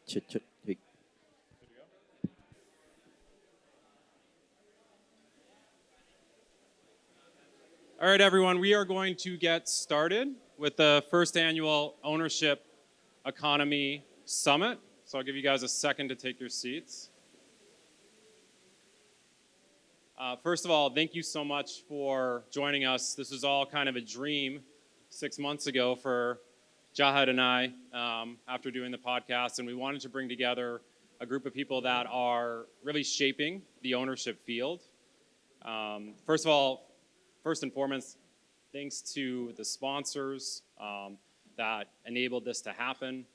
Ch- All right, everyone, we are going to get started with the first annual Ownership Economy Summit. So I'll give you guys a second to take your seats. First of all, thank you so much for joining us. This was all kind of a dream 6 months ago for Jahed and I after doing the podcast, and we wanted to bring together a group of people that are really shaping the ownership field. First and foremost, thanks to the sponsors that enabled this to happen.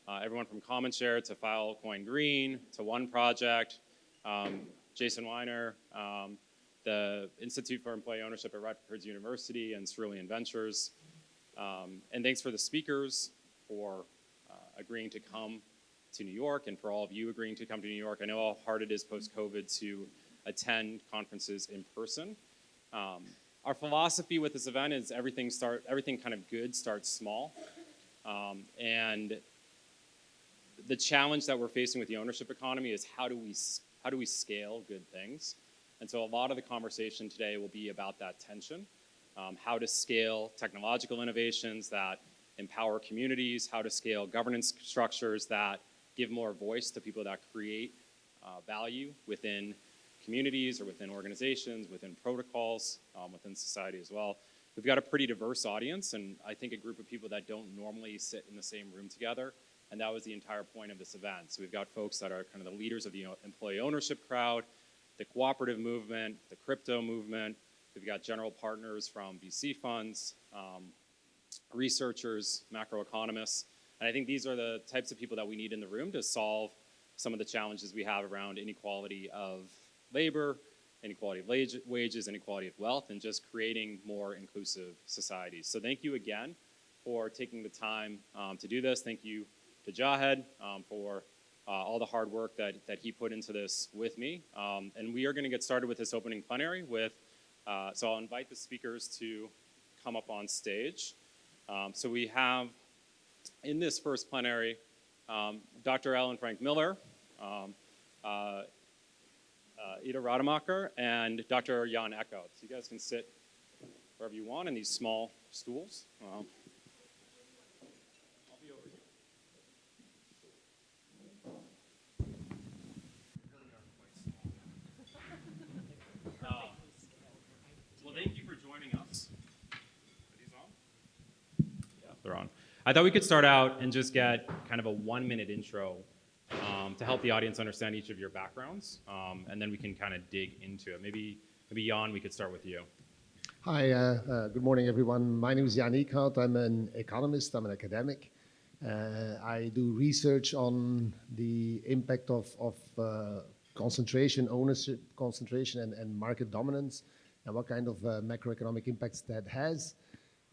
Everyone from CommonShare to Filecoin Green to One Project, Jason Weiner, the Institute for Employee Ownership at Rutgers University, and Cerulean Ventures. And thanks for the speakers for agreeing to come to New York, and for all of you agreeing to come to New York. I know how hard it is post-COVID to attend conferences in person. Our philosophy with this event is everything kind of good starts small. And the challenge that we're facing with the ownership economy is how do we scale good things? And so a lot of the conversation today will be about that tension, how to scale technological innovations that empower communities, how to scale governance structures that give more voice to people that create value within communities or within organizations, within protocols, within society as well. We've got a pretty diverse audience, and I think a group of people that don't normally sit in the same room together, and that was the entire point of this event. So we've got folks that are kind of the leaders of the employee ownership crowd, the cooperative movement, the crypto movement. We've got general partners from VC funds, researchers, macroeconomists, and I think these are the types of people that we need in the room to solve some of the challenges we have around inequality of labor, inequality of wages, inequality of wealth, and just creating more inclusive societies. So thank you again for taking the time to do this. Thank you to Jahed for all the hard work that he put into this with me. And we are going to get started with this opening plenary so I'll invite the speakers to come up on stage. So we have in this first plenary Dr. Alan Frank Miller, Rademacher, and Dr. Jan Eeckhout. So you guys can sit wherever you want in these small stools. I'll be over here. Well, thank you for joining us. Are these on? Yeah, they're on. I thought we could start out and just get kind of a 1-minute intro to help the audience understand each of your backgrounds, and then we can kind of dig into it. Maybe Jan, we could start with you. Hi, good morning, everyone. My name is Jan Eeckhout. I'm an economist. I'm an academic. I do research on the impact of concentration, ownership concentration, and market dominance, and what kind of macroeconomic impacts that has.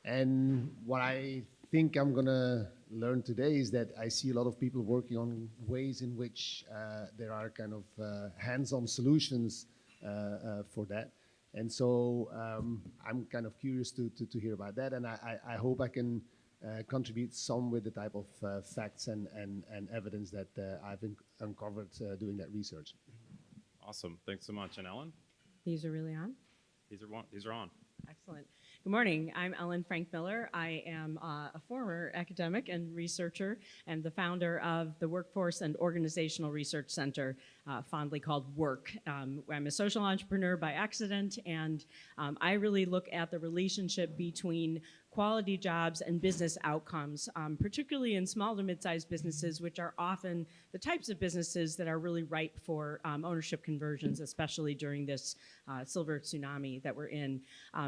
And what I think I'm going to learn today is that I see a lot of people working on ways in which there are kind of hands-on solutions for that. And so I'm kind of curious to hear about that, and I hope I can contribute some with the type of facts and evidence that I've uncovered doing that research. Awesome. Thanks so much. And Ellen? These are really on? These are on. Excellent. Good morning. I'm Ellen Frank Miller. I am a former academic and researcher and the founder of the Workforce and Organizational Research Center, fondly called WORC. I'm a social entrepreneur by accident, and I really look at the relationship between quality jobs and business outcomes, particularly in small to mid-sized businesses, which are often the types of businesses that are really ripe for ownership conversions, especially during this silver tsunami that we're in.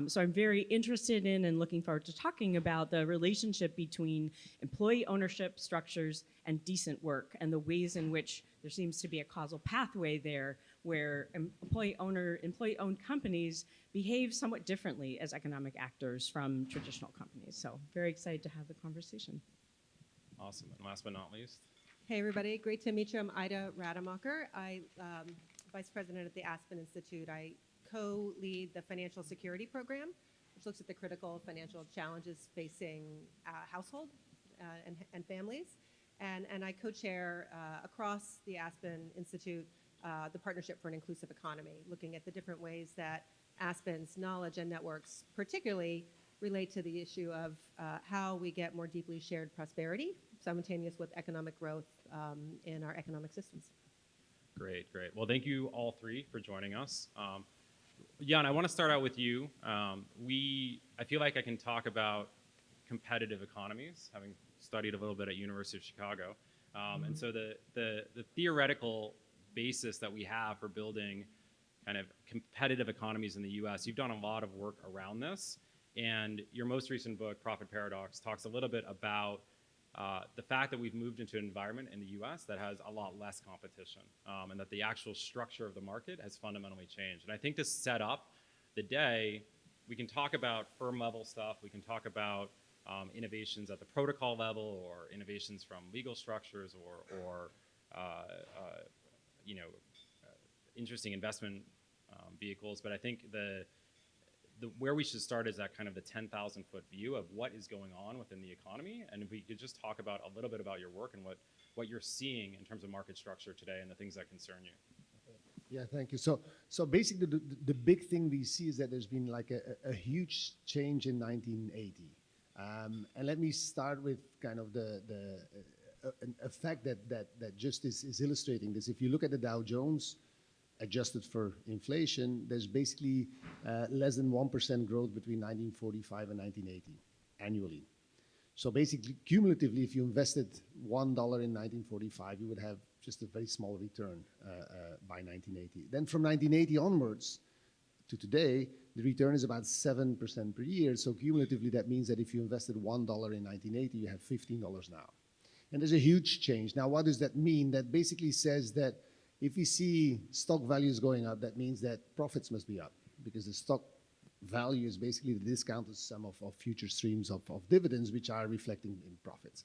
So I'm very interested in and looking forward to talking about the relationship between employee ownership structures and decent work, and the ways in which there seems to be a causal pathway there where employee-owned companies behave somewhat differently as economic actors from traditional companies. So very excited to have the conversation. Awesome. And last but not least. Hey, everybody. Great to meet you. I'm Ida Rademacher. I'm Vice President at the Aspen Institute. I co-lead the Financial Security Program, which looks at the critical financial challenges facing households and families. And I co-chair across the Aspen Institute the Partnership for an Inclusive Economy, looking at the different ways that Aspen's knowledge and networks particularly relate to the issue of how we get more deeply shared prosperity simultaneous with economic growth in our economic systems. Great, great. Well, thank you all three for joining us. Jan, I want to start out with you. I feel like I can talk about competitive economies, having studied a little bit at University of Chicago. And so the theoretical basis that we have for building kind of competitive economies in the US, you've done a lot of work around this. And your most recent book, Profit Paradox, talks a little bit about the fact that we've moved into an environment in the US that has a lot less competition, and that the actual structure of the market has fundamentally changed. And I think to set up the day, we can talk about firm level stuff, we can talk about innovations at the protocol level, or innovations from legal structures, or interesting investment vehicles. But I think where we should start is that kind of the 10,000-foot view of what is going on within the economy. And if we could just talk about a little bit about your work and what you're seeing in terms of market structure today and the things that concern you. Yeah, thank you. So basically, the big thing we see is that there's been like a huge change in 1980. And let me start with kind of a fact that just is illustrating this. If you look at the Dow Jones, adjusted for inflation, there's basically less than 1% growth between 1945 and 1980 annually. So basically, cumulatively, if you invested $1 in 1945, you would have just a very small return by 1980. Then from 1980 onwards to today, the return is about 7% per year. So cumulatively, that means that if you invested $1 in 1980, you have $15 now. And there's a huge change. Now, what does that mean? That basically says that if we see stock values going up, that means that profits must be up, because the stock value is basically the discounted sum of future streams of dividends, which are reflecting in profits.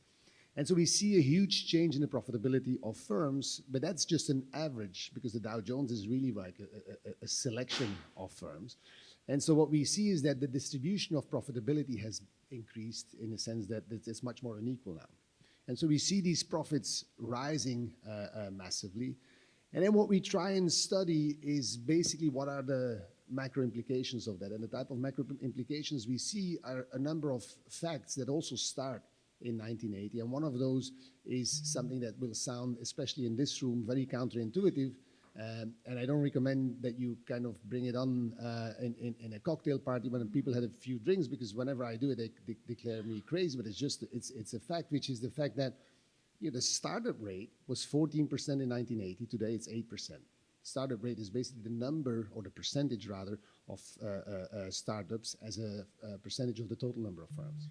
And so we see a huge change in the profitability of firms, but that's just an average, because the Dow Jones is really like a selection of firms. And so what we see is that the distribution of profitability has increased in the sense that it's much more unequal now. And so we see these profits rising massively. And then what we try and study is basically what are the macro implications of that. And the type of macro implications we see are a number of facts that also start in 1980. And one of those is something that will sound, especially in this room, very counterintuitive. And I don't recommend that you kind of bring it on in a cocktail party when people had a few drinks, because whenever I do it, they declare me crazy. But it's a fact, which is the fact that the startup rate was 14% in 1980. Today, it's 8%. Startup rate is basically the number, or the percentage rather, of startups as a percentage of the total number of firms.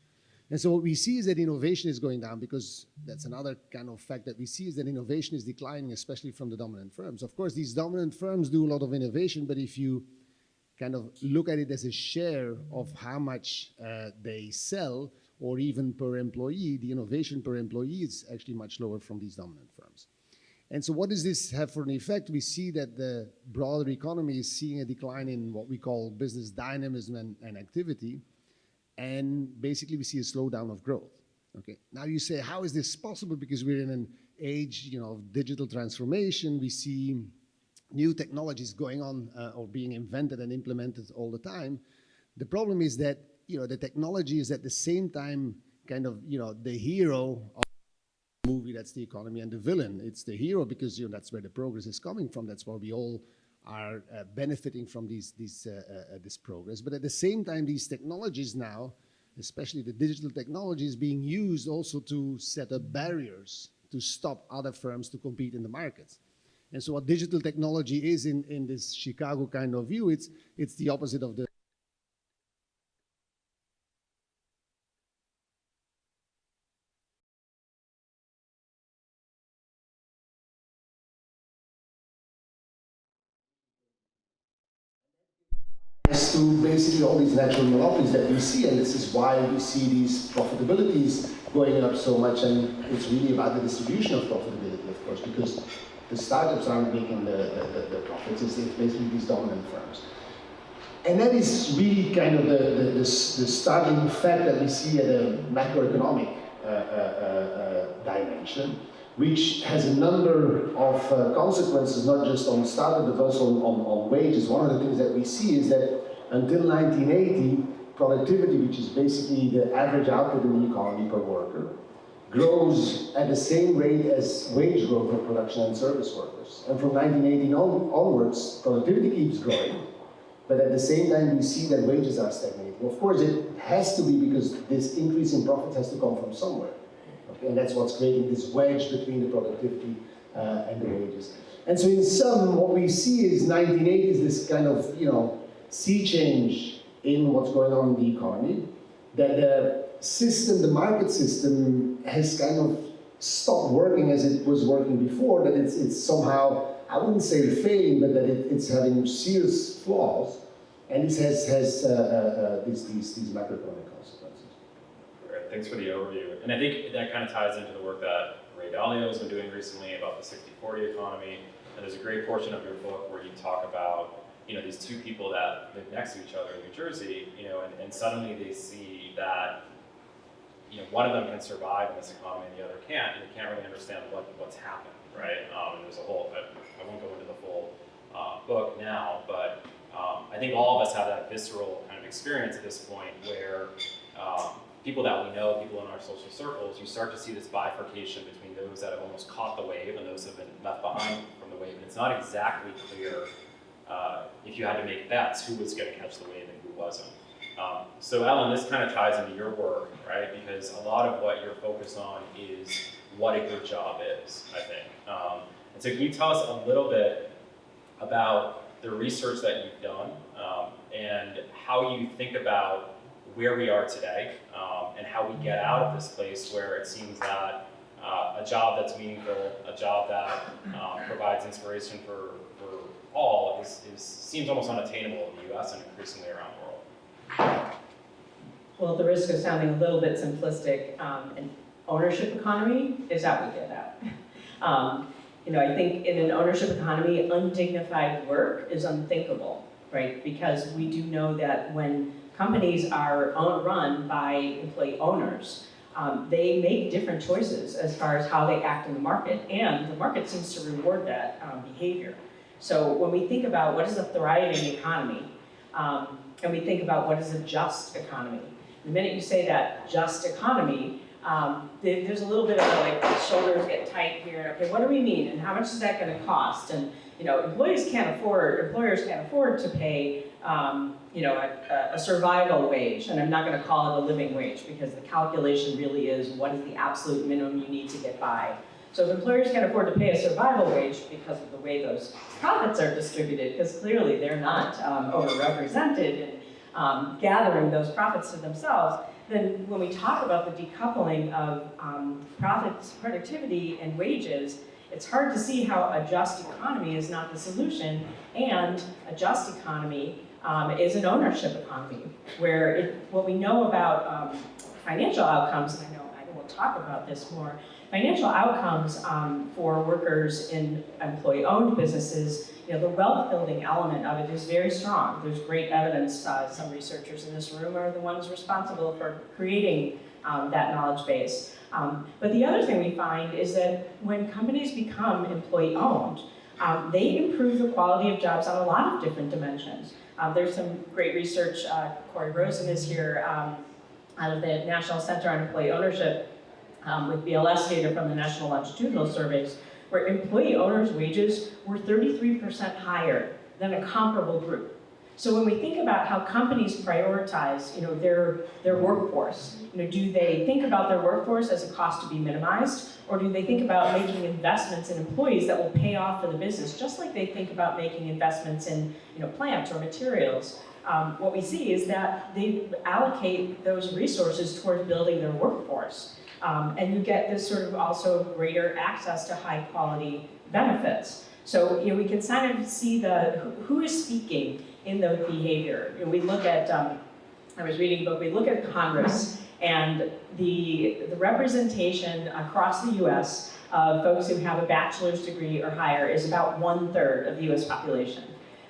And so what we see is that innovation is going down, because that's another kind of fact that we see, is that innovation is declining, especially from the dominant firms. Of course, these dominant firms do a lot of innovation, but if you kind of look at it as a share of how much they sell, or even per employee, the innovation per employee is actually much lower from these dominant firms. And so what does this have for an effect? We see that the broader economy is seeing a decline in what we call business dynamism and activity. And basically we see a slowdown of growth. Okay. Now you say, how is this possible? Because we're in an age, of digital transformation. We see new technologies going on or being invented and implemented all the time. The problem is that the technology is at the same time kind of, the hero of the movie, that's the economy, and the villain. It's the hero because, that's where the progress is coming from. That's where we all are benefiting from this progress. But at the same time, these technologies now, especially the digital technology, is being used also to set up barriers to stop other firms to compete in the markets. And so what digital technology is in this Chicago kind of view, it's the opposite of the to basically all these natural monopolies that we see, and this is why we see these profitabilities going up so much. And it's really about the distribution of profitability, of course, because the startups aren't making the profits. It's basically these dominant firms. And that is really kind of the starting fact that we see at a macroeconomic dimension, which has a number of consequences, not just on startup, but also on wages. One of the things that we see is that until 1980, productivity, which is basically the average output in the economy per worker, grows at the same rate as wage growth of production and service workers. And from 1980 onwards, productivity keeps growing, but at the same time we see that wages are stagnating. Of course, it has to be because this increase in profits has to come from somewhere. Okay? And that's what's creating this wedge between the productivity and the wages. And so in sum, what we see is 1980 is this kind of, sea change in what's going on in the economy, that the system, the market system, has kind of stopped working as it was working before, that it's somehow, I wouldn't say failing, but that it's having serious flaws, and this has these macroeconomic consequences. Great, thanks for the overview. And I think that kind of ties into the work that Ray Dalio has been doing recently about the 60-40 economy, and there's a great portion of your book where you talk about these two people that live next to each other in New Jersey, and suddenly they see that, one of them can survive in this economy and the other can't, and they can't really understand what's happened, right? And there's a whole, I won't go into the full book now, but I think all of us have that visceral kind of experience at this point where people that we know, people in our social circles, you start to see this bifurcation between those that have almost caught the wave and those that have been left behind from the wave, and it's not exactly clear if you had to make bets, who was going to catch the wave and who wasn't. So Ellen, this kind of ties into your work, right? Because a lot of what you're focused on is what a good job is, I think. And so can you tell us a little bit about the research that you've done and how you think about where we are today and how we get out of this place where it seems that a job that's meaningful, a job that provides inspiration for all seems almost unattainable in the US and increasingly around the world. Well, at the risk of sounding a little bit simplistic, an ownership economy is how we get out. I think in an ownership economy, undignified work is unthinkable, right? Because we do know that when companies are run by employee owners, they make different choices as far as how they act in the market, and the market seems to reward that behavior. So when we think about what is a thriving economy, and we think about what is a just economy, the minute you say that just economy, there's a little bit of like shoulders get tight here. Okay, what do we mean, and how much is that going to cost? And employers can't afford to pay a survival wage, and I'm not going to call it a living wage because the calculation really is what is the absolute minimum you need to get by. So if employers can't afford to pay a survival wage because of the way those profits are distributed, because clearly they're not overrepresented in gathering those profits to themselves, then when we talk about the decoupling of profits, productivity, and wages, it's hard to see how a just economy is not the solution, and a just economy is an ownership economy, where what we know about financial outcomes, and I know we'll talk about this more, financial outcomes for workers in employee-owned businesses, the wealth-building element of it is very strong. There's great evidence. Some researchers in this room are the ones responsible for creating that knowledge base. But the other thing we find is that when companies become employee-owned, they improve the quality of jobs on a lot of different dimensions. There's some great research. Corey Rosen is here out of the National Center on Employee Ownership with BLS data from the National Longitudinal Surveys, where employee owners' wages were 33% higher than a comparable group. So when we think about how companies prioritize, their workforce, do they think about their workforce as a cost to be minimized, or do they think about making investments in employees that will pay off for the business, just like they think about making investments in, plants or materials? What we see is that they allocate those resources towards building their workforce. And you get this sort of also greater access to high quality benefits. So we can kind of see who is speaking in the behavior. We look at, I was reading a book, we look at Congress and the representation across the US of folks who have a bachelor's degree or higher is about 1/3 of the US population.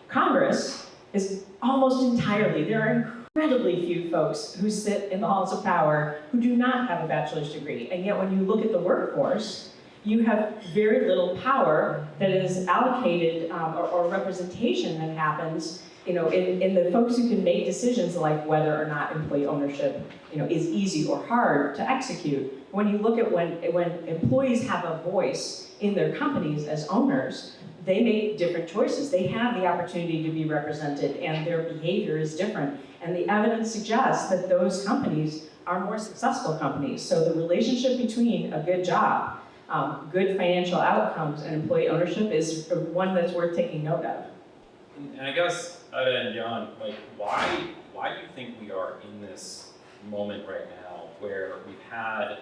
Congress is almost entirely, there are incredibly few folks who sit in the halls of power who do not have a bachelor's degree. And yet when you look at the workforce, you have very little power that is allocated or representation that happens in the folks who can make decisions like whether or not employee ownership is easy or hard to execute. When you look at when employees have a voice in their companies as owners, they make different choices. They have the opportunity to be represented and their behavior is different. And the evidence suggests that those companies are more successful companies. So the relationship between a good job, good financial outcomes, and employee ownership is one that's worth taking note of. And I guess, Ida and Jan, like, why do you think we are in this moment right now where we've had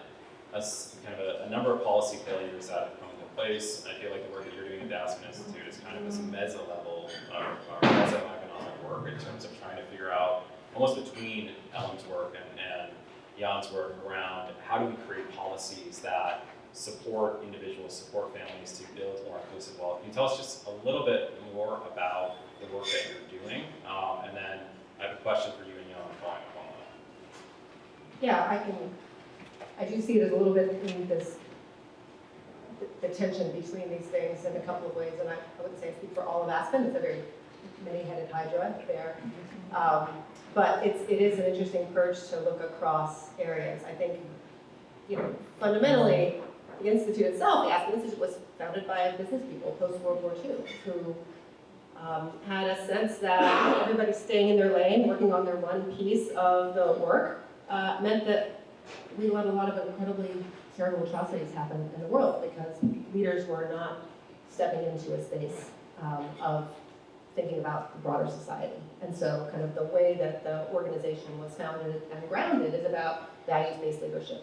a number of policy failures that have come into place? I feel like the work that you're doing at the Aspen Institute is kind of this mezzo level or mesoeconomic work in terms of trying to figure out, almost between Ellen's work and Jan's work, around how do we create policies that support individuals, support families to build more inclusive wealth. Can you tell us just a little bit more about the work that you're doing? And then I have a question for you and Jan following up on that. Yeah, I do see there's a little bit in this, the tension between these things in a couple of ways, and I wouldn't say I speak for all of Aspen. It's a very many-headed hydra there. But it is an interesting purge to look across areas. I think, fundamentally, the Institute itself, the Aspen Institute, was founded by business people post-World War II who had a sense that everybody staying in their lane, working on their one piece of the work, meant that we let a lot of incredibly terrible atrocities happen in the world because leaders were not stepping into a space of thinking about the broader society. And so kind of the way that the organization was founded and grounded is about values-based leadership.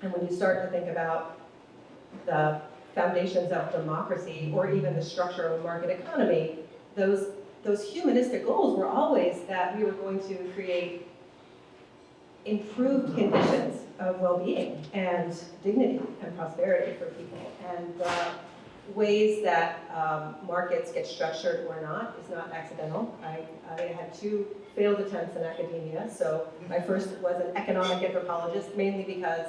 And when you start to think about the foundations of democracy or even the structure of a market economy, those humanistic goals were always that we were going to create improved conditions of well-being and dignity and prosperity for people. And the ways that markets get structured or not is not accidental. I had 2 failed attempts in academia. So my first was an economic anthropologist, mainly because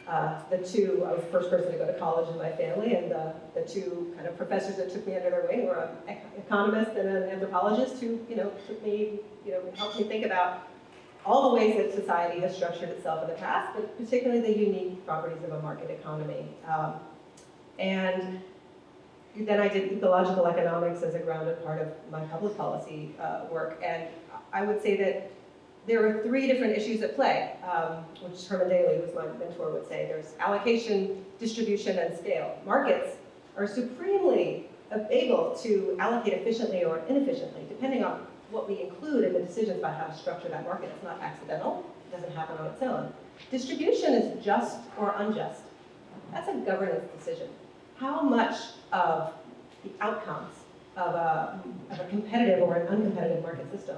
I was the first person to go to college in my family, and the 2 kind of professors that took me under their wing were an economist and an anthropologist who, took me, helped me think about all the ways that society has structured itself in the past, but particularly the unique properties of a market economy. And then I did ecological economics as a grounded part of my public policy work, and I would say that there are 3 different issues at play, which Herman Daly, who was my mentor, would say. There's allocation, distribution, and scale. Markets are supremely able to allocate efficiently or inefficiently, depending on what we include in the decisions about how to structure that market. It's not accidental. It doesn't happen on its own. Distribution is just or unjust. That's a governance decision. How much of the outcomes of a competitive or an uncompetitive market system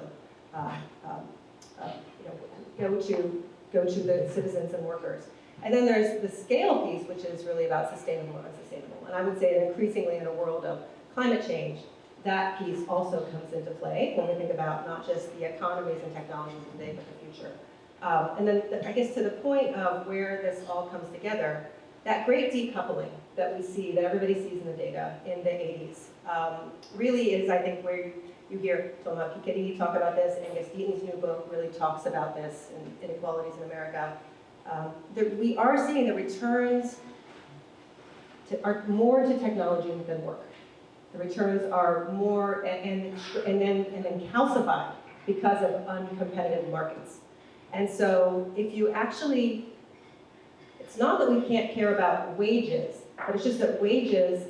go to the citizens and workers. And then there's the scale piece, which is really about sustainable and unsustainable. And I would say that increasingly in a world of climate change, that piece also comes into play when we think about not just the economies and technologies of today, but the future. And then I guess to the point of where this all comes together, that great decoupling that we see, that everybody sees in the data in the 80s, really is, I think, where you hear Thomas Piketty talk about this, and Angus Deaton's new book really talks about this, in Inequalities in America. We are seeing the returns are more to technology than work. The returns are more and then calcified because of uncompetitive markets. And so if you actually, it's not that we can't care about wages, but it's just that wages,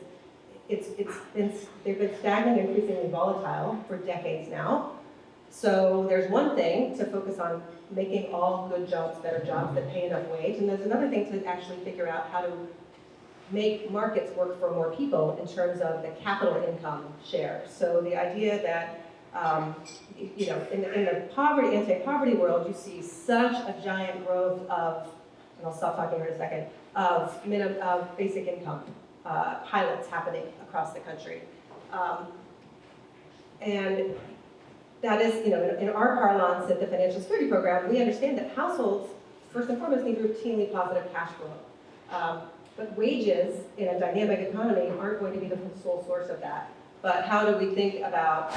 they've been stagnant and increasingly volatile for decades now. So there's one thing to focus on making all good jobs better jobs that pay enough wage, and there's another thing to actually figure out how to make markets work for more people in terms of the capital income share. So the idea that, in the poverty, anti-poverty world, you see such a giant growth of, and I'll stop talking here in a second, of basic income pilots happening across the country. And that is, in our parlance at the Financial Security Program, we understand that households, first and foremost, need routinely positive cash flow. But wages in a dynamic economy aren't going to be the sole source of that. But how do we think about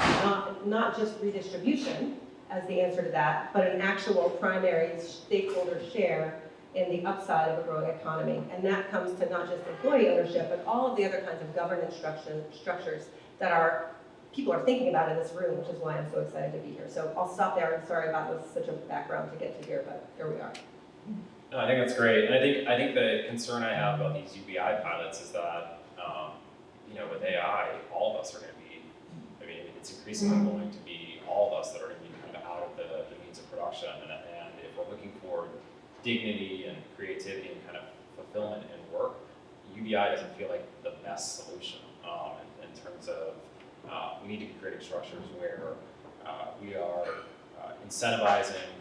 not just redistribution as the answer to that, but an actual primary stakeholder share in the upside of a growing economy? And that comes to not just employee ownership, but all of the other kinds of governance structures that people are thinking about in this room, which is why I'm so excited to be here. So I'll stop there. I'm sorry about this, such a background to get to here, but here we are. No, I think that's great, and I think the concern I have about these UBI pilots is that, with AI, all of us are going to be. I mean, it's increasingly going to be all of us that are going to be kind of out of the means of production, and if we're looking for dignity and creativity and kind of fulfillment in work, UBI doesn't feel like the best solution in terms of we need to be creating structures where we are incentivizing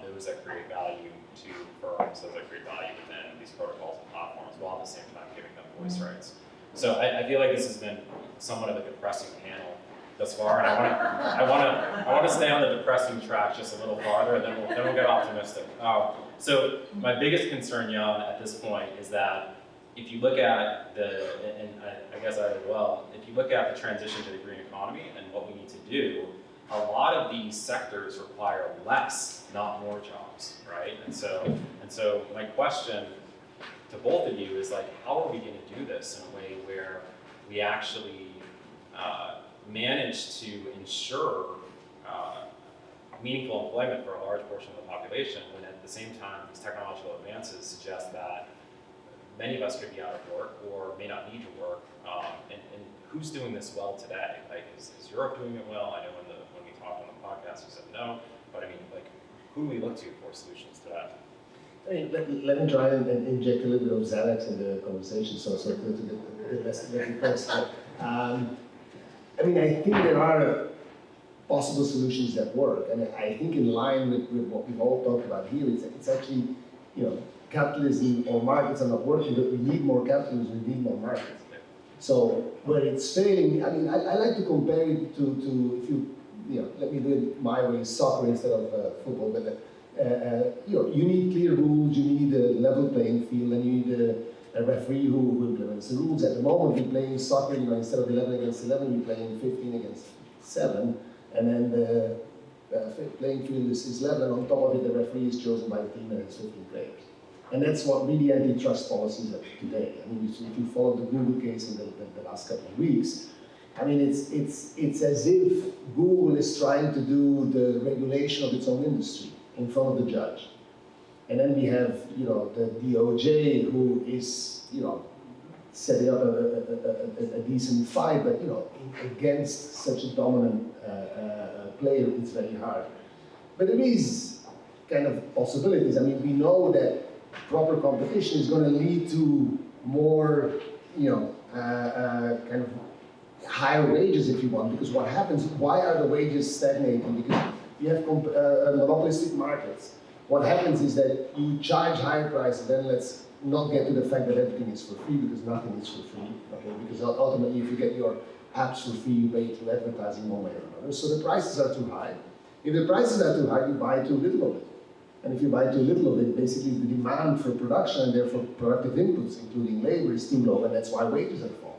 those that create value to firms, those that create value within these protocols and platforms, while at the same time giving them voice rights. So I feel like this has been somewhat of a depressing panel thus far, and I want to stay on the depressing track just a little farther, and then we'll get optimistic. So my biggest concern, Jan, at this point is that if you look at and I guess I as well, if you look at the transition to the green economy and what we need to do, a lot of these sectors require less, not more jobs, right? And so my question to both of you is like, how are we going to do this in a way where we actually manage to ensure meaningful employment for a large portion of the population, when at the same time these technological advances suggest that many of us could be out of work or may not need to work, and who's doing this well today? Like, is Europe doing it well? I know when we talked on the podcast, you said no, but I mean, like, who do we look to for solutions to that? I mean, let me try and inject a little bit of Xanax in the conversation, so to get less depressed. I mean, I think there are possible solutions that work, and I think in line with what we've all talked about here, it's actually, capitalism or markets are not working, but we need more capitalism, we need more markets. So where it's failing, I mean, I like to compare it to if you let me do it my way, soccer instead of football, but you need clear rules, you need a level playing field, and you need a referee who implements the rules. At the moment, we're playing soccer, instead of 11 against 11, we're playing 15 against 7, and then the playing field is level. On top of it, the referee is chosen by the team and it's 15 players. And that's what really antitrust policies are today. I mean, if you follow the Google case in the last couple of weeks, I mean, it's as if Google is trying to do the regulation of its own industry in front of the judge. And then we have, the DOJ who is, setting up a decent fight, but, against such a dominant player, it's very hard. But there is kind of possibilities. I mean, we know that proper competition is going to lead to more, kind of higher wages, if you want, because what happens, why are the wages stagnating? Because you have monopolistic markets. What happens is that you charge higher prices, then let's not get to the fact that everything is for free, because nothing is for free, okay? Because ultimately, if you get your apps for free, you pay through advertising one way or another. So the prices are too high. If the prices are too high, you buy too little of it. And if you buy too little of it, basically the demand for production and therefore productive inputs, including labor, is too low, and that's why wages are falling.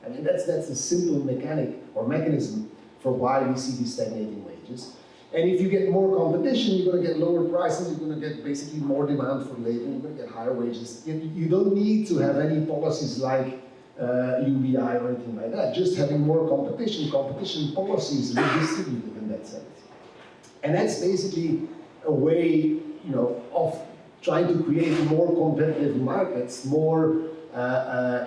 I mean, that's a simple mechanism for why we see these stagnating wages. And if you get more competition, you're going to get lower prices, you're going to get basically more demand for labor, you're going to get higher wages. You don't need to have any policies like UBI or anything like that. Just having more competition policies redistributed in that sense. And that's basically a way, of trying to create more competitive markets, more,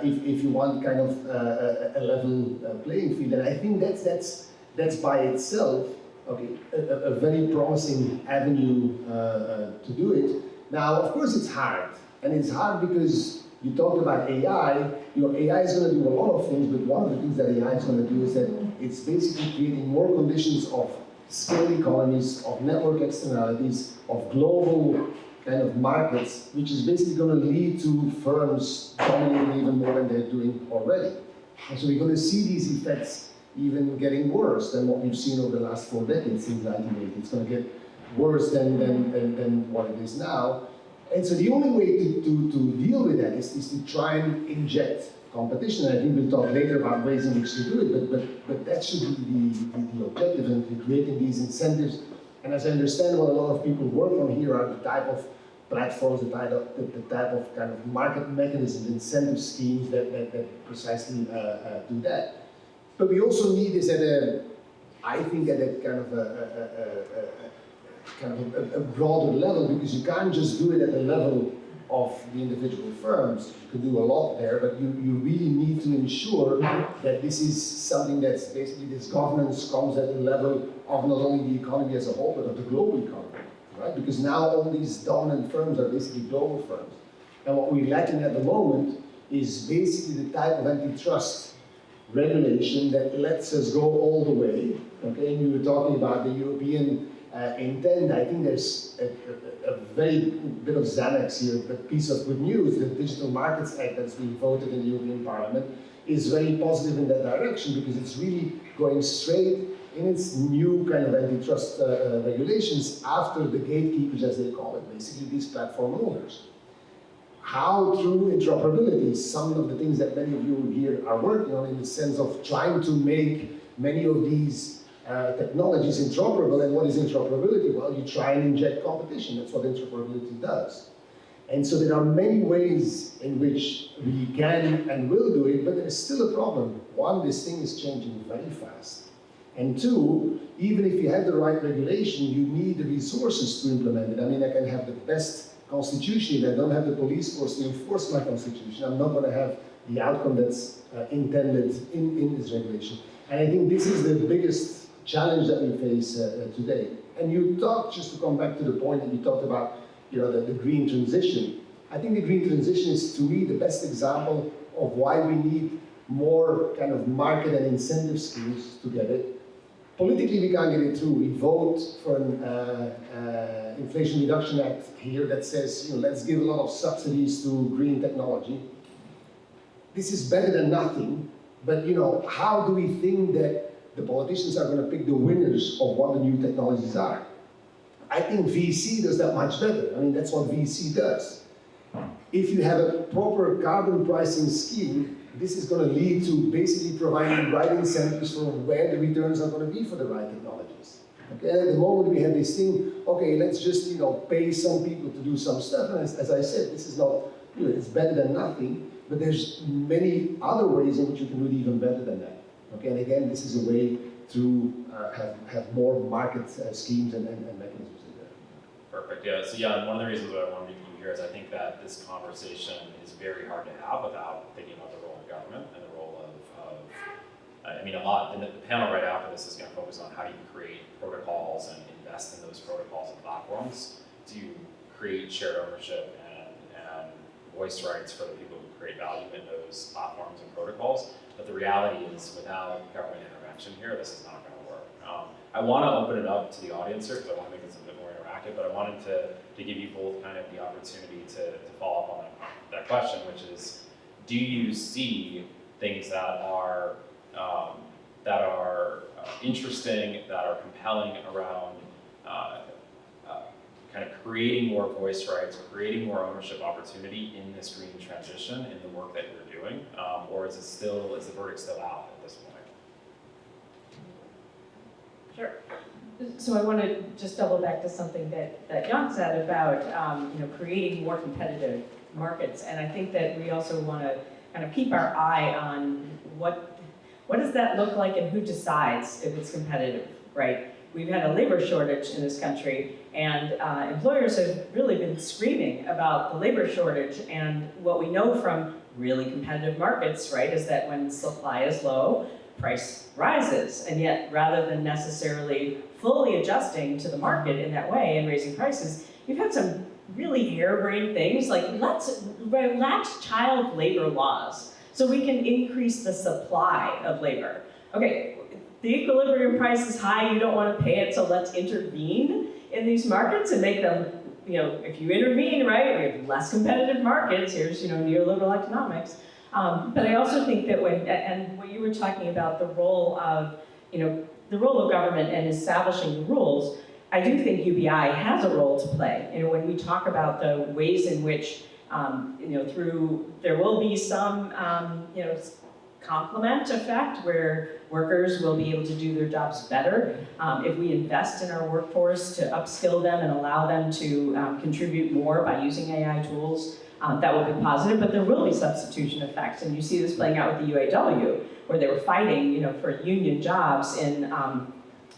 if you want, kind of a level playing field. And I think that's by itself, okay, a very promising avenue to do it. Now, of course, it's hard. And it's hard because you talked about AI. AI is going to do a lot of things, but one of the things that AI is going to do is that it's basically creating more conditions of scale economies, of network externalities, of global kind of markets, which is basically going to lead to firms dominating even more than they're doing already. And so we're going to see these effects even getting worse than what we've seen over the last 4 decades since 1980. It's going to get worse than what it is now. And so the only way to deal with that is to try and inject competition. And I think we'll talk later about ways in which to do it, but that should be the objective, and creating these incentives. And as I understand, what a lot of people work on here are the type of platforms, the type of kind of market mechanisms, incentive schemes that precisely do that. But we also need this at a a broader level, because you can't just do it at the level of the individual firms. You can do a lot there, but you really need to ensure that this is something that's basically, this governance comes at the level of not only the economy as a whole, but of the global economy, right? Because now all these dominant firms are basically global firms. And what we're lacking at the moment is basically the type of antitrust regulation that lets us go all the way, okay? And you were talking about the European intent. I think there's a very bit of Xanax here, but piece of good news. The Digital Markets Act that's been voted in the European Parliament is very positive in that direction, because it's really going straight in its new kind of antitrust regulations after the gatekeepers, as they call it, basically these platform owners. How through interoperability, some of the things that many of you here are working on, in the sense of trying to make many of these technologies interoperable. And what is interoperability? Well, you try and inject competition. That's what interoperability does. And so there are many ways in which we can and will do it, but there's still a problem. One, this thing is changing very fast. And two, even if you have the right regulation, you need the resources to implement it. I mean, I can have the best constitution, if I don't have the police force to enforce my constitution, I'm not going to have the outcome that's intended in this regulation. And I think this is the biggest challenge that we face today. And you talked, just to come back to the point that you talked about, the green transition. I think the green transition is, to me, the best example of why we need more kind of market and incentive schemes to get it. Politically, we can't get it through. We vote for an Inflation Reduction Act here that says, let's give a lot of subsidies to green technology. This is better than nothing, but how do we think that the politicians are going to pick the winners of what the new technologies are? I think VC does that much better. I mean, that's what VC does. If you have a proper carbon pricing scheme, this is going to lead to basically providing right incentives for where the returns are going to be for the right technologies. Okay, and at the moment we have this thing, okay, let's just pay some people to do some stuff. And as I said, this is not, it's better than nothing, but there's many other ways in which you can do it even better than that. Okay, and again, this is a way to have more market schemes and mechanisms in there. Perfect. Yeah. So yeah, one of the reasons why I wanted to keep you here is I think that this conversation is very hard to have without thinking about the role of government and the role of the panel right after this is going to focus on how do you create protocols and invest in those protocols and platforms to create shared ownership and voice rights for the people who create value in those platforms and protocols. But the reality is, without government intervention here, this is not going to work. I want to open it up to the audience here because I want to make this a bit more interactive, but I wanted to give you both kind of the opportunity to follow up on that question, which is, do you see things that are interesting, that are compelling around kind of creating more voice rights, creating more ownership opportunity in this green transition in the work that you're doing, or is the verdict still out at this point? Sure. So I want to just double back to something that Jan said about creating more competitive markets, and I think that we also want to kind of keep our eye on what does that look like and who decides if it's competitive, right? We've had a labor shortage in this country, and employers have really been screaming about the labor shortage. And what we know from really competitive markets, right, is that when supply is low, price rises. And yet, rather than necessarily fully adjusting to the market in that way and raising prices, you've had some really harebrained things like let's relax child labor laws so we can increase the supply of labor. Okay, the equilibrium price is high, you don't want to pay it, so let's intervene in these markets and make them, if you intervene, right, we have less competitive markets, here's, neoliberal economics. But I also think that and what you were talking about, the role of, the role of government and establishing the rules, I do think UBI has a role to play. When we talk about the ways in which, there will be some, complement effect where workers will be able to do their jobs better. If we invest in our workforce to upskill them and allow them to contribute more by using AI tools, that will be positive, but there will be substitution effects. And you see this playing out with the UAW, where they were fighting, for union jobs in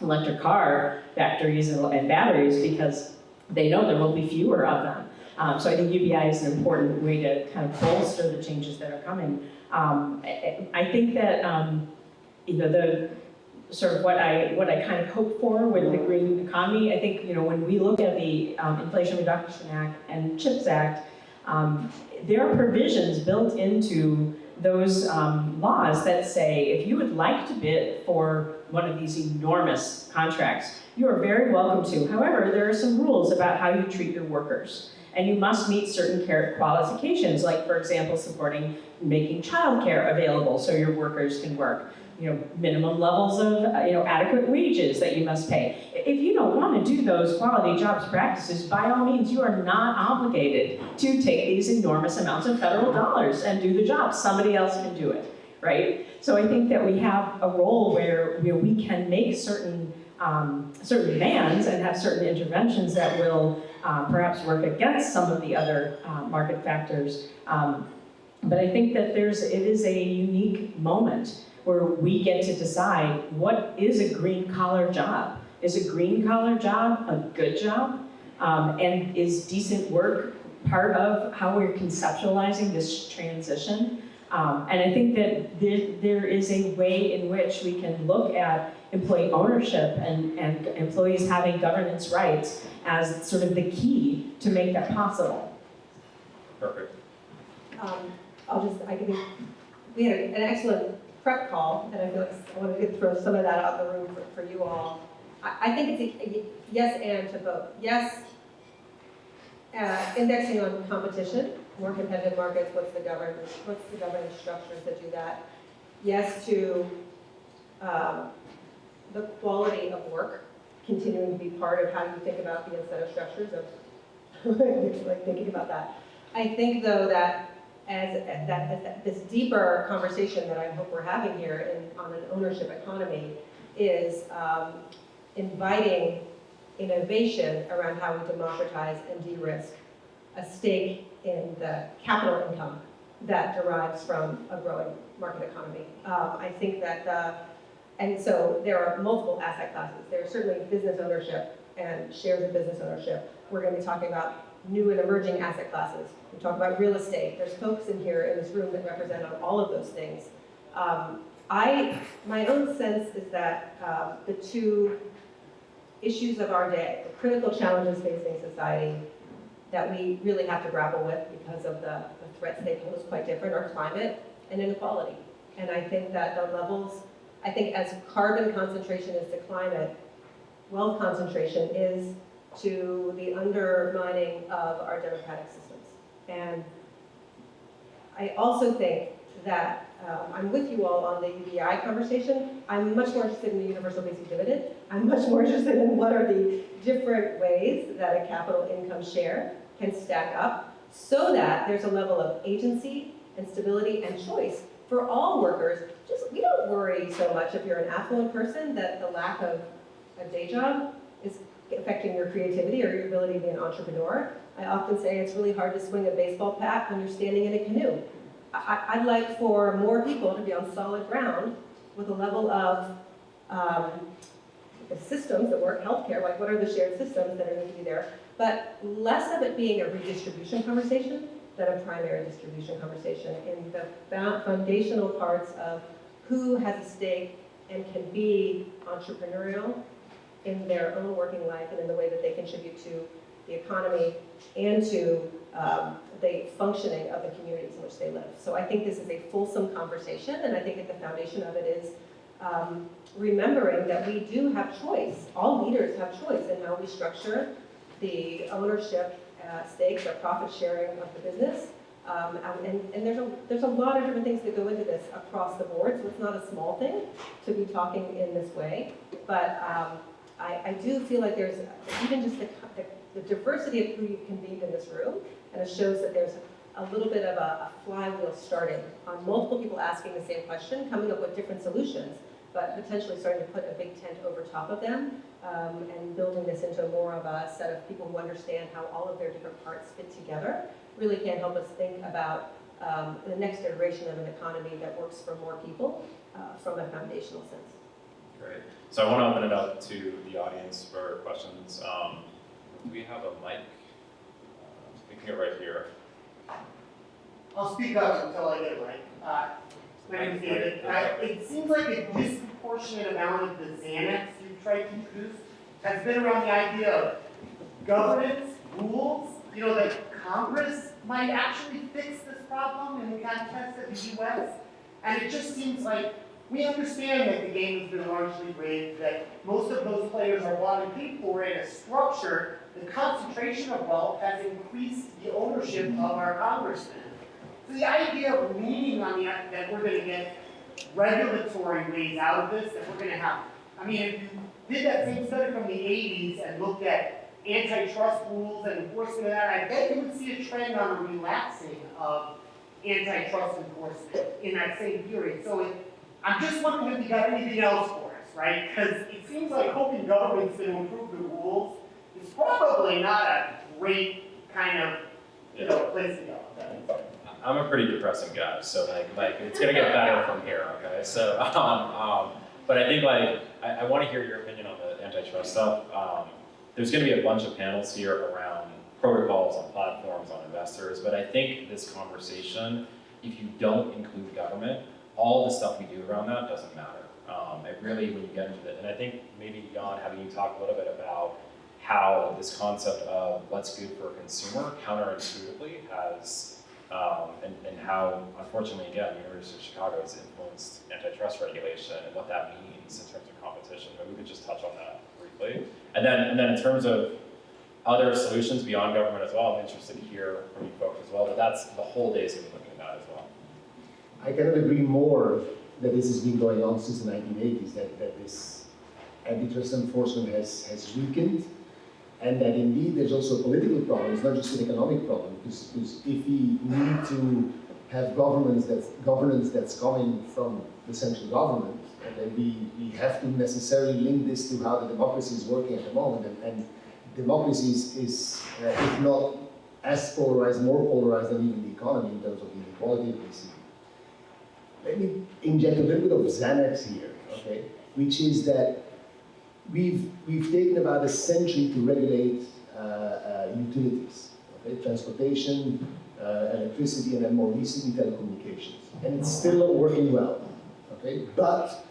electric car factories and batteries because they know there will be fewer of them. So I think UBI is an important way to kind of bolster the changes that are coming. I think that the sort of what I kind of hope for with the green economy. I think when we look at the Inflation Reduction Act and CHIPS Act, there are provisions built into those laws that say if you would like to bid for one of these enormous contracts, you are very welcome to. However, there are some rules about how you treat your workers. And you must meet certain qualifications, like, for example, making childcare available so your workers can work. Minimum levels of, adequate wages that you must pay. If you don't want to do those quality jobs practices, by all means, you are not obligated to take these enormous amounts of federal dollars and do the job. Somebody else can do it, right? So I think that we have a role where we can make certain demands and have certain interventions that will perhaps work against some of the other market factors. But I think that it is a unique moment where we get to decide what is a green collar job. Is a green collar job a good job? And is decent work part of how we're conceptualizing this transition? And I think that there is a way in which we can look at employee ownership and employees having governance rights as sort of the key to make that possible. Perfect. We had an excellent prep call, and I feel like I wanted to throw some of that out in the room for you all. I think it's a yes and to both. Yes, indexing on competition, more competitive markets, what's the governance structures that do that? Yes to the quality of work continuing to be part of how you think about the incentive structures of like thinking about that. I think though that as this deeper conversation that I hope we're having here on an ownership economy is inviting innovation around how we democratize and de-risk a stake in the capital income that derives from a growing market economy. I think that, and so there are multiple asset classes. There's certainly business ownership and shares of business ownership. We're going to be talking about new and emerging asset classes. We talk about real estate. There's folks in here in this room that represent on all of those things. My own sense is that the two issues of our day, the critical challenges facing society that we really have to grapple with because of the threats they pose quite different are climate and inequality. And I think that the levels, I think as carbon concentration is to climate, wealth concentration is to the undermining of our democratic systems. And I also think that I'm with you all on the UBI conversation. I'm much more interested in the universal basic dividend. I'm much more interested in what are the different ways that a capital income share can stack up so that there's a level of agency and stability and choice for all workers. We don't worry so much if you're an affluent person that the lack of a day job is affecting your creativity or your ability to be an entrepreneur. I often say it's really hard to swing a baseball bat when you're standing in a canoe. I'd like for more people to be on solid ground with a level of the systems that work, healthcare, like what are the shared systems that are going to be there, but less of it being a redistribution conversation than a primary distribution conversation in the foundational parts of who has a stake and can be entrepreneurial in their own working life and in the way that they contribute to the economy and to the functioning of the communities in which they live. So I think this is a fulsome conversation, and I think at the foundation of it is remembering that we do have choice. All leaders have choice in how we structure the ownership stakes or profit sharing of the business. And there's a lot of different things that go into this across the board, so it's not a small thing to be talking in this way. But I do feel like there's even just the diversity of who you've convened in this room, and it shows that there's a little bit of a flywheel starting on multiple people asking the same question, coming up with different solutions, but potentially starting to put a big tent over top of them, and building this into more of a set of people who understand how all of their different parts fit together, really can help us think about the next iteration of an economy that works for more people from a foundational sense. Great. So I want to open it up to the audience for questions. Do we have a mic? We can get right here. I'll speak up until I get it right. My name's David. It seems like a disproportionate amount of the Xanax you've tried to introduce has been around the idea of governance, rules, that Congress might actually fix this problem in the context of the US. And it just seems like we understand that the game has been largely rigged, that most of those players are bought and paid for in a structure. The concentration of wealth has increased the ownership of our congressmen. So the idea of leaning on that we're going to get regulatory ways out of this, that we're going to have, if you did that same study from the 80s and looked at antitrust rules and enforcement of that, I bet you would see a trend on a relaxing of antitrust enforcement in that same period. So I'm just wondering if you got anything else for us, right? Because it seems like hoping government's going to improve the rules is probably not a great kind of place to go. I'm a pretty depressing guy, so like it's gonna get better from here, okay? So, but I think I want to hear your opinion on the antitrust stuff. There's gonna be a bunch of panels here around protocols on platforms, on investors, but I think this conversation, if you don't include government, all the stuff we do around that doesn't matter. It really, when you get into it, and I think maybe Jan, having you talk a little bit about how this concept of what's good for a consumer counterintuitively has and how, unfortunately, again, the University of Chicago has influenced antitrust regulation and what that means in terms of competition. Maybe we could just touch on that briefly. And then in terms of other solutions beyond government as well, I'm interested to hear from you folks as well, but that's the whole day's going to be looking at that as well. I cannot agree more that this has been going on since the 1980s, that this antitrust enforcement has weakened, and that indeed there's also a political problem. It's not just an economic problem, because if we need to have governance that's coming from the central government, and then we have to necessarily link this to how the democracy is working at the moment, and democracy is if not as polarized, more polarized than even the economy in terms of inequality that we see. Let me inject a little bit of Xanax here, okay? Which is that we've taken about a century to regulate utilities, okay? Transportation, electricity, and then more recently telecommunications. And it's still not working well, okay? But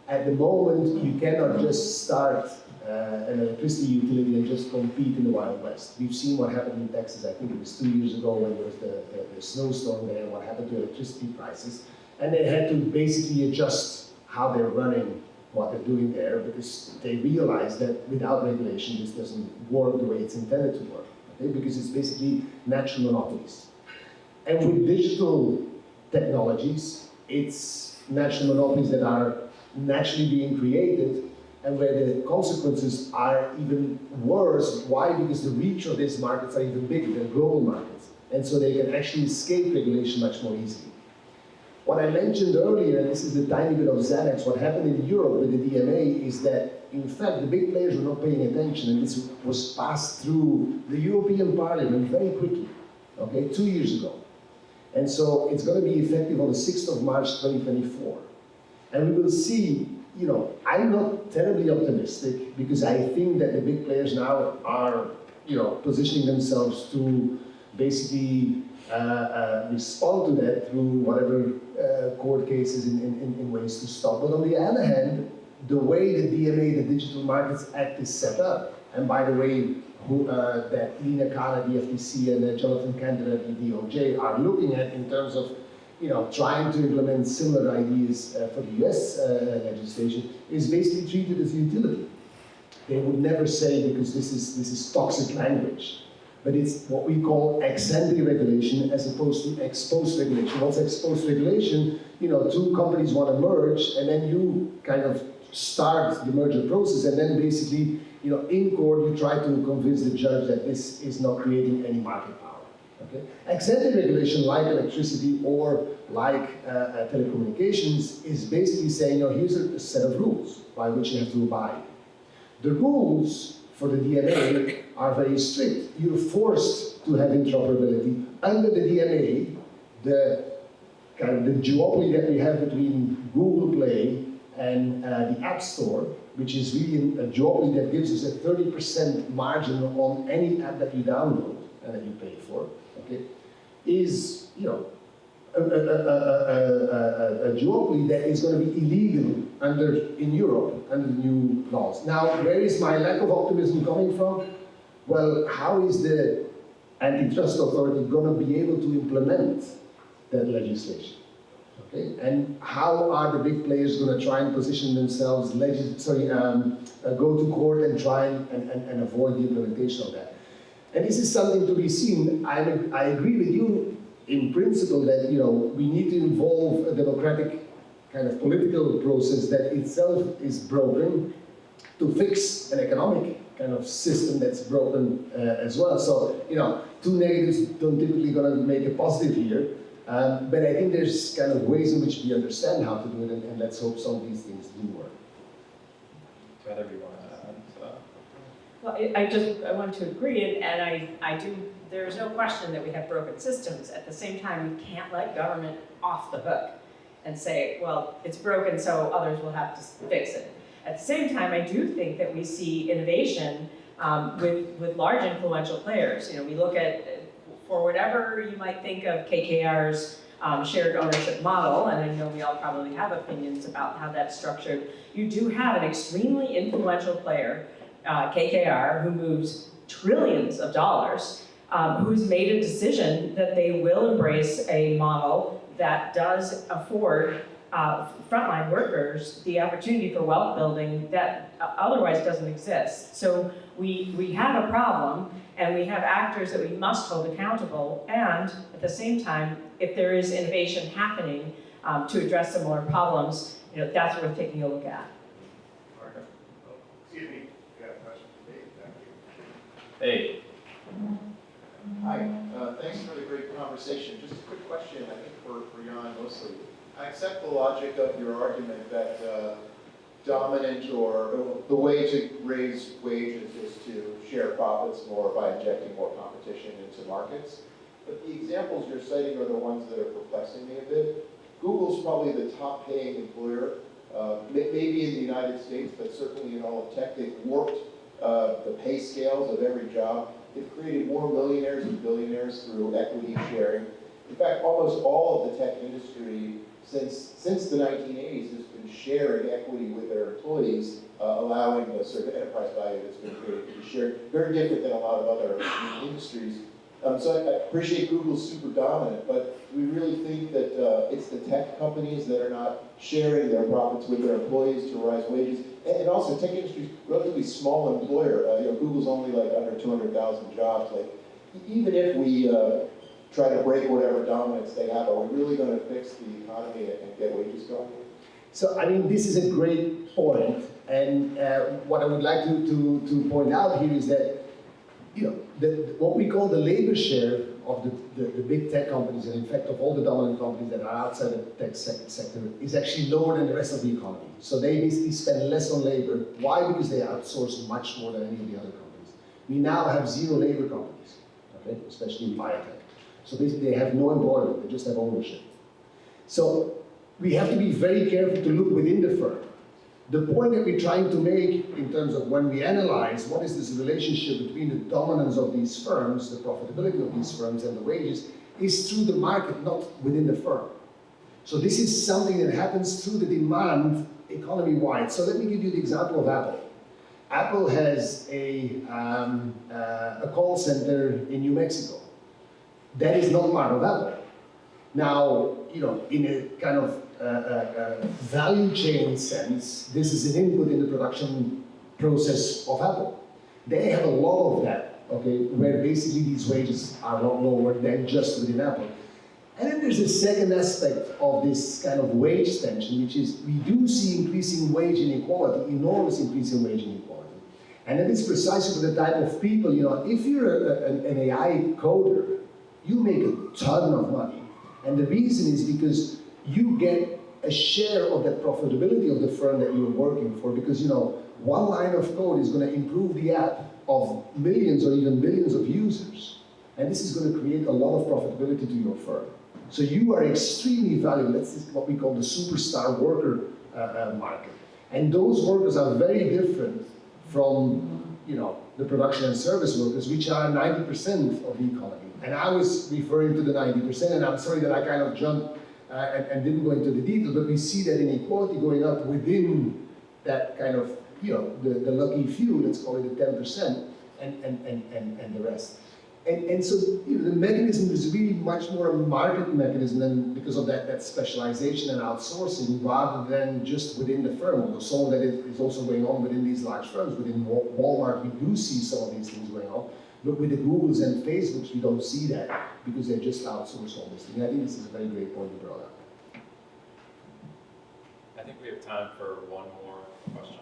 at the moment, you cannot just start an electricity utility and just compete in the Wild West. We've seen what happened in Texas, I think it was 2 years ago when there was the snowstorm there, and what happened to electricity prices. And they had to basically adjust how they're running what they're doing there, because they realized that without regulation, this doesn't work the way it's intended to work, okay? Because it's basically natural monopolies. And with digital technologies, it's natural monopolies that are naturally being created, and where the consequences are even worse. Why? Because the reach of these markets are even bigger than global markets. And so they can actually escape regulation much more easily. What I mentioned earlier, and this is the tiny bit of Xanax, what happened in Europe with the DMA is that, in fact, the big players were not paying attention, and this was passed through the European Parliament very quickly, okay, 2 years ago. And so it's going to be effective on the 6th of March, 2024. And we will see, I'm not terribly optimistic, because I think that the big players now are, positioning themselves to basically respond to that through whatever court cases in ways to stop. But on the other hand, the way the DMA, the Digital Markets Act, is set up, and by the way, that Lina Khan at the FTC and Jonathan Cantor at the DOJ are looking at in terms of trying to implement similar ideas for the US legislation, is basically treated as a utility. They would never say, because this is toxic language. but it's what we call ex-ante regulation as opposed to ex-post regulation. What's ex-post regulation? Two companies want to merge, and then you kind of start the merger process, and then basically, in court, you try to convince the judge that this is not creating any market power. Okay? Ex-ante regulation, like electricity or like telecommunications, is basically saying, here's a set of rules by which you have to abide. The rules for the DMA are very strict. You're forced to have interoperability. Under the DMA, the duopoly that we have between Google Play and the App Store, which is really a duopoly that gives us a 30% margin on any app that you download and that you pay for, okay, is a duopoly that is going to be illegal in Europe under the new laws. Now, where is my lack of optimism coming from? Well, how is the antitrust authority going to be able to implement that legislation? Okay, and how are the big players going to try and position themselves, go to court and try and avoid the implementation of that? And this is something to be seen. I agree with you in principle that we need to involve a democratic kind of political process that itself is broken to fix an economic kind of system that's broken as well. So two negatives don't typically going to make a positive here. But I think there's kind of ways in which we understand how to do it, and let's hope some of these things do work. Do either of you want to add to that? Well, I want to agree, and I do, there is no question that we have broken systems. At the same time, we can't let government off the hook and say, well, it's broken, so others will have to fix it. At the same time, I do think that we see innovation with large influential players. We look at, for whatever you might think of KKR's shared ownership model, and I know we all probably have opinions about how that's structured, you do have an extremely influential player, KKR, who moves trillions of dollars, who's made a decision that they will embrace a model that does afford frontline workers the opportunity for wealth building that otherwise doesn't exist. So we have a problem, and we have actors that we must hold accountable, and at the same time, if there is innovation happening to address similar problems, that's worth taking a look at. Excuse me, you got a question for Dave? Thank you. Hey. Hi, thanks for the great conversation. Just a quick question, I think for Jan mostly. I accept the logic of your argument that dominant or the way to raise wages is to share profits more by injecting more competition into markets. But the examples you're citing are the ones that are perplexing me a bit. Google's probably the top paying employer, maybe in the United States, but certainly in all of tech. They've warped the pay scales of every job. They've created more millionaires and billionaires through equity sharing. In fact, almost all of the tech industry since the 1980s has been sharing equity with their employees, allowing the sort of enterprise value that's been created to be shared. Very different than a lot of other industries. So I appreciate Google's super dominant, but we really think that it's the tech companies that are not sharing their profits with their employees to rise wages. And also, tech industry is a relatively small employer. Google's only like under 200,000 jobs. Like, even if we try to break whatever dominance they have, are we really going to fix the economy and get wages going? So, I mean, this is a great point, and what I would like to point out here is that, what we call the labor share of the big tech companies, and in fact of all the dominant companies that are outside the tech sector, is actually lower than the rest of the economy. So they basically spend less on labor. Why? Because they outsource much more than any of the other companies. We now have zero labor companies, okay, especially in biotech. So basically they have no employment, they just have ownership. So we have to be very careful to look within the firm. The point that we're trying to make in terms of when we analyze what is this relationship between the dominance of these firms, the profitability of these firms and the wages, is through the market, not within the firm. So this is something that happens through the demand economy-wide. So let me give you the example of Apple. Apple has a call center in New Mexico. That is not part of Apple. Now, in a kind of value chain sense, this is an input in the production process of Apple. They have a lot of that okay, where basically these wages are a lot lower than just within Apple. And then there's a second aspect of this kind of wage tension, which is we do see increasing wage inequality, enormous increase in wage inequality. And that is precisely for the type of people, if you're an AI coder, you make a ton of money. And the reason is because you get a share of that profitability of the firm that you're working for, because one line of code is going to improve the app of millions or even billions of users. And this is going to create a lot of profitability to your firm. So you are extremely valuable. That's what we call the superstar worker market. And those workers are very different from the production and service workers, which are 90% of the economy. And I was referring to the 90%, and I'm sorry that I kind of jumped and didn't go into the details, but we see that inequality going up within that kind of, the lucky few, let's call it the 10%, and the rest. And so the mechanism is really much more a market mechanism than because of that specialization and outsourcing rather than just within the firm. Although some of that is also going on within these large firms. Within Walmart, we do see some of these things going on. But with the Googles and Facebooks, we don't see that because they just outsource all this thing. I think this is a very great point you brought up. I think we have time for one more question.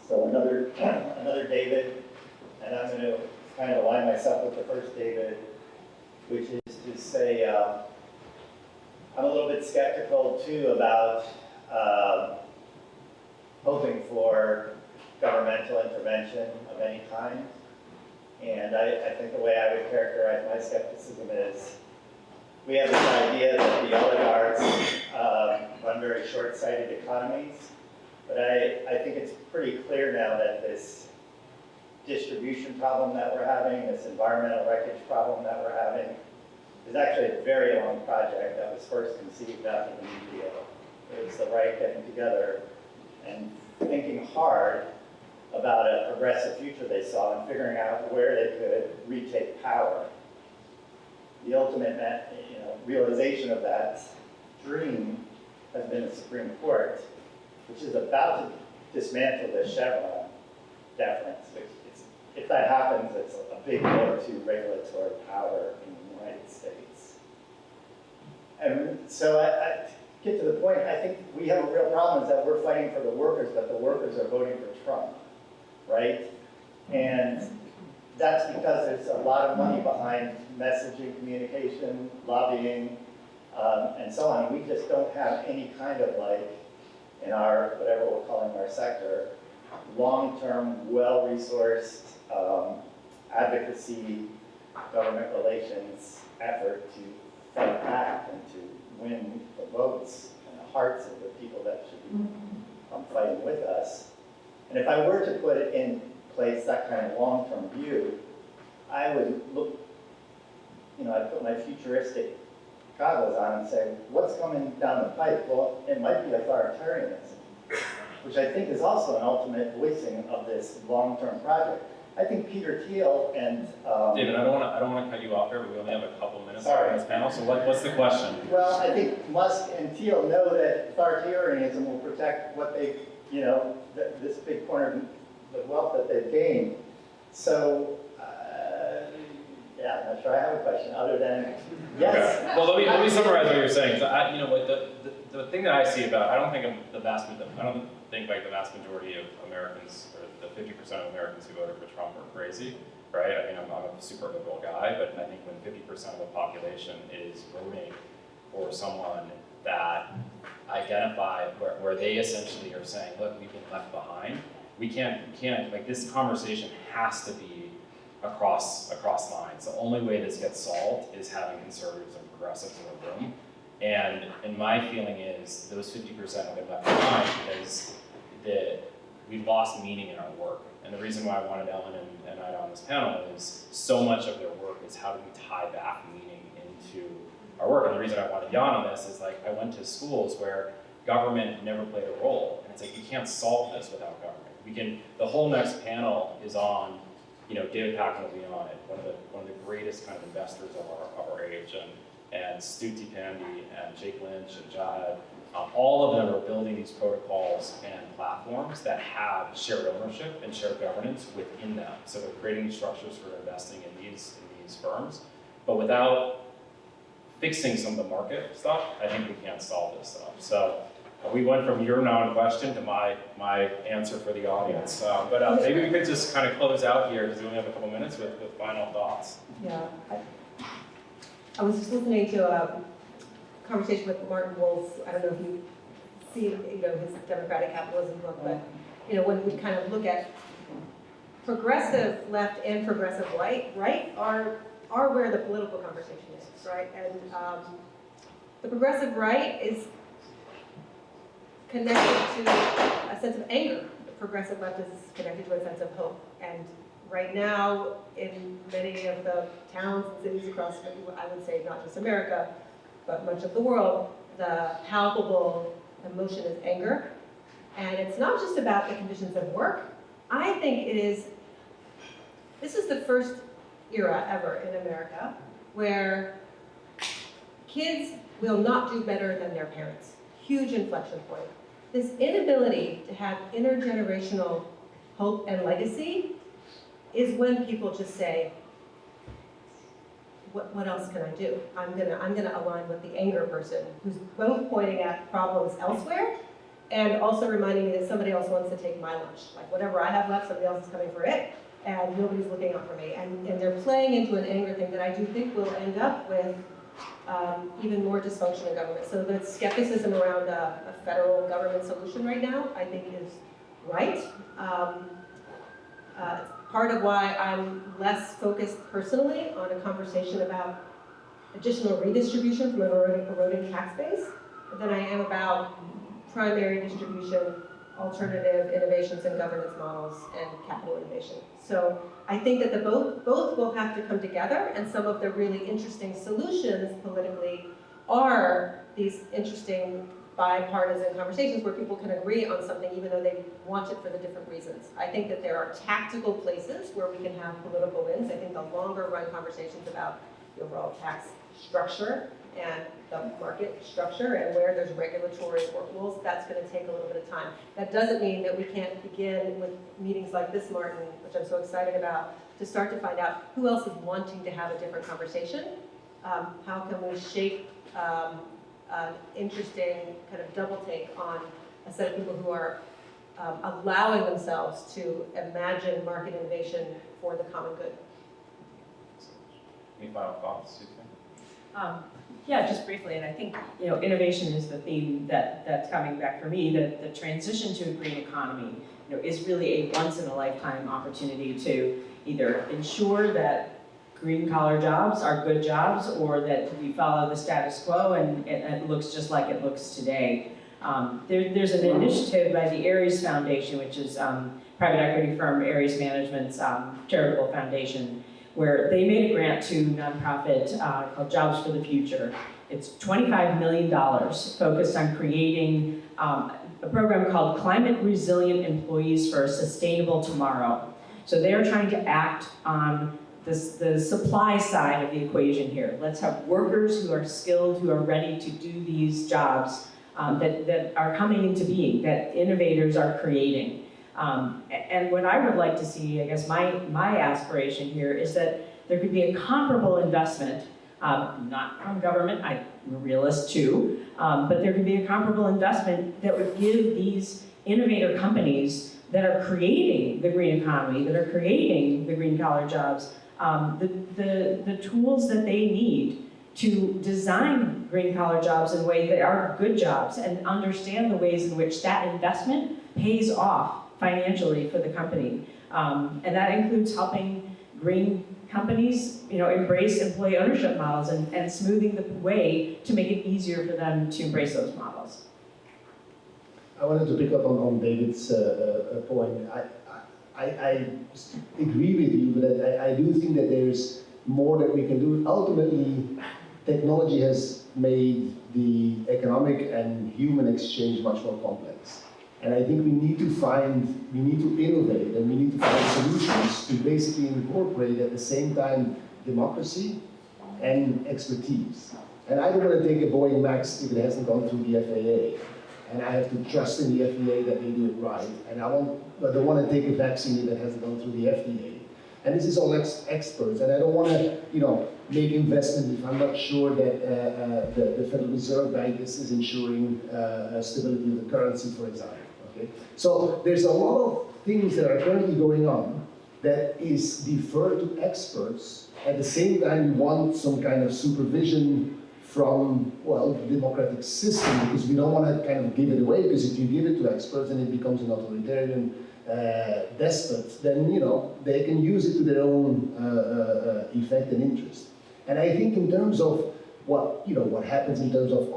So another David, and I'm going to kind of align myself with the first David, which is to say I'm a little bit skeptical too about hoping for governmental intervention of any kind. And I think the way I would characterize my skepticism is we have this idea that the oligarchs run very short-sighted economies. But I think it's pretty clear now that this distribution problem that we're having, this environmental wreckage problem that we're having, is actually a very long project that was first conceived after the New Deal. It was the right getting together and thinking hard about a progressive future they saw and figuring out where they could retake power. The ultimate realization of that dream has been the Supreme Court, which is about to dismantle the Chevron deference. If that happens, it's a big blow to regulatory power in the United States. And so I get to the point, I think we have a real problem is that we're fighting for the workers, but the workers are voting for Trump, right? And that's because there's a lot of money behind messaging, communication, lobbying, and so on. We just don't have any kind of in our, whatever we're calling our sector, long-term, well-resourced advocacy, government relations effort to fight back and to win the votes and the hearts of the people that should be fighting with us. And if I were to put in place that kind of long-term view, I would look, I'd put my futuristic goggles on and say, what's coming down the pipe? Well, it might be authoritarianism, which I think is also an ultimate voicing of this long-term project. I think Peter Thiel and David, I don't want to cut you off here, but we only have a couple minutes Sorry. on this panel. So what's the question? Well, I think Musk and Thiel know that authoritarianism will protect what they, this big corner of the wealth that they've gained. So, yeah, I'm not sure I have a question other than yes. Okay. Well, let me summarize what you're saying. So, the thing that I see about, I don't think the vast majority of Americans, or the 50% of Americans who voted for Trump are crazy, right? I mean, I'm a super liberal guy, but I think when 50% of the population is voting for someone that identify where they essentially are saying, look, we've been left behind, we can't like this conversation has to be across lines. The only way this gets solved is having conservatives and progressives in the room. And my feeling is those 50% have been left behind because we've lost meaning in our work. And the reason why I wanted Ellen and I on this panel is so much of their work is how do we tie back meaning into our work. And the reason I wanted Jan on this is I went to schools where government never played a role. And it's we can't solve this without government. The whole next panel is on David Packen will be on it, one of the greatest kind of investors of our age, and Stuti Pandy and Jake Lynch and Jahed. All of them are building these protocols and platforms that have shared ownership and shared governance within them. So they're creating structures for investing in these firms, but without fixing some of the market stuff, I think we can't solve this stuff. So we went from your non-question to my answer for the audience. But maybe we could just kind of close out here because we only have a couple minutes with final thoughts. Yeah, I was just listening to a conversation with Martin Wolf. I don't know if you see, his Democratic Capitalism book, but when we kind of look at progressive left and progressive right are where the political conversation is, right? And the progressive right is connected to a sense of anger. The progressive left is connected to a sense of hope. And right now, in many of the towns and cities across, I would say not just America, but much of the world, the palpable emotion is anger. And it's not just about the conditions of work. I think this is the first era ever in America where kids will not do better than their parents. Huge inflection point. This inability to have intergenerational hope and legacy is when people just say, what else can I do? I'm gonna align with the anger person who's both pointing at problems elsewhere and also reminding me that somebody else wants to take my lunch. Like whatever I have left, somebody else is coming for it, and nobody's looking out for me. And they're playing into an anger thing that I do think will end up with even more dysfunction in government. So the skepticism around a federal government solution right now, I think is right. Part of why I'm less focused personally on a conversation about additional redistribution from an eroding tax base than I am about primary distribution, alternative innovations and governance models, and capital innovation. So I think that both will have to come together, and some of the really interesting solutions politically are these interesting bipartisan conversations where people can agree on something even though they want it for the different reasons. I think that there are tactical places where we can have political wins. I think the longer run conversations about the overall tax structure and the market structure and where there's regulatory rules, that's going to take a little bit of time. That doesn't mean that we can't begin with meetings like this, Martin, which I'm so excited about, to start to find out who else is wanting to have a different conversation. How can we shape an interesting kind of double take on a set of people who are allowing themselves to imagine market innovation for the common good. Any final thoughts, Susan? Yeah, just briefly, and I think innovation is the theme that's coming back for me. The transition to a green economy is really a once-in-a-lifetime opportunity to either ensure that green-collar jobs are good jobs, or that we follow the status quo and it looks just like it looks today. There's an initiative by the Ares Foundation, which is private equity firm Ares Management's charitable foundation, where they made a grant to nonprofit called Jobs for the Future. It's $25 million focused on creating a program called Climate Resilient Employees for a Sustainable Tomorrow. So they're trying to act on the supply side of the equation here. Let's have workers who are skilled, who are ready to do these jobs that are coming into being, that innovators are creating. And what I would like to see, I guess my aspiration here is that there could be a comparable investment, not from government, I'm a realist too, but there could be a comparable investment that would give these innovator companies that are creating the green economy, that are creating the green collar jobs, the tools that they need to design green collar jobs in ways that are good jobs and understand the ways in which that investment pays off financially for the company. And that includes helping green companies embrace employee ownership models and smoothing the way to make it easier for them to embrace those models. I wanted to pick up on David's point. I agree with you, but I do think that there's more that we can do. Ultimately, technology has made the economic and human exchange much more complex. And I think we need to innovate, and we need to find solutions to basically incorporate at the same time democracy and expertise. And I don't want to take a Boeing Max if it hasn't gone through the FAA. And I have to trust in the FAA that they do it right. And I don't want to take a vaccine if it hasn't gone through the FDA. And this is all experts, and I don't want to, make investment if I'm not sure that the Federal Reserve Bank is ensuring stability of the currency, for example. Okay? So there's a lot of things that are currently going on that is deferred to experts. At the same time, we want some kind of supervision from, well, the democratic system, because we don't want to kind of give it away, because if you give it to experts and it becomes an authoritarian despot, then, they can use it to their own effect and interest. And I think in terms of what happens in terms of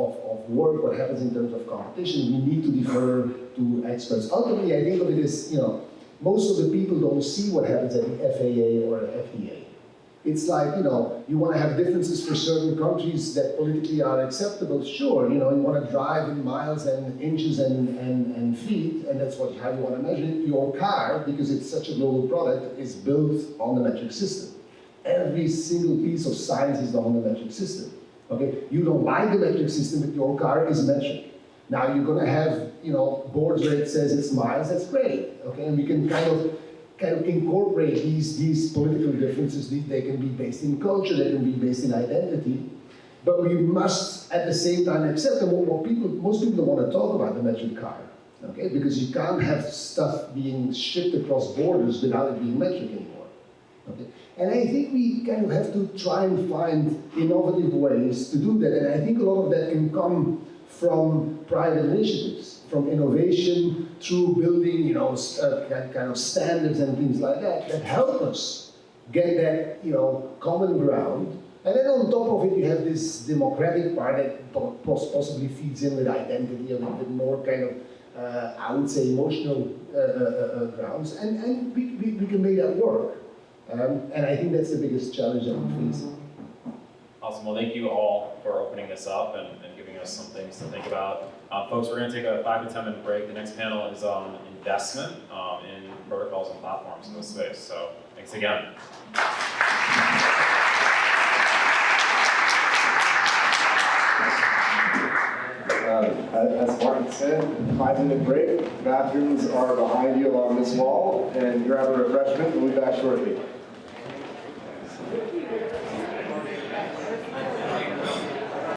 work, what happens in terms of competition, we need to defer to experts. Ultimately, I think of it as, most of the people don't see what happens at the FAA or FDA. It's like, you want to have differences for certain countries that politically are acceptable, sure, you want to drive in miles and inches and feet, and that's how you want to measure it. Your car, because it's such a global product, is built on the metric system. Every single piece of science is on the metric system. Okay, you don't like the metric system, but your car is metric. Now you're going to have, boards where it says it's miles. That's great. Okay, and we can kind of incorporate these political differences. They can be based in culture. They can be based in identity. But we must, at the same time, accept that most people don't want to talk about the metric car. Okay, because you can't have stuff being shipped across borders without it being metric anymore. Okay. And I think we kind of have to try and find innovative ways to do that. And I think a lot of that can come from private initiatives, from innovation through building, kind of standards and things like that help us get that, common ground. And then on top of it, you have this democratic part that possibly feeds in with identity, a little bit more kind of, I would say, emotional grounds. And we can make that work. And I think that's the biggest challenge that we face. Awesome. Well, thank you all for opening this up and giving us some things to think about. Folks, we're going to take a 5 to 10 minute break. The next panel is on investment in protocols and platforms in this space. So thanks again. As Martin said, 5-minute break. Bathrooms are behind you along this wall, and grab a refreshment. We'll be back shortly.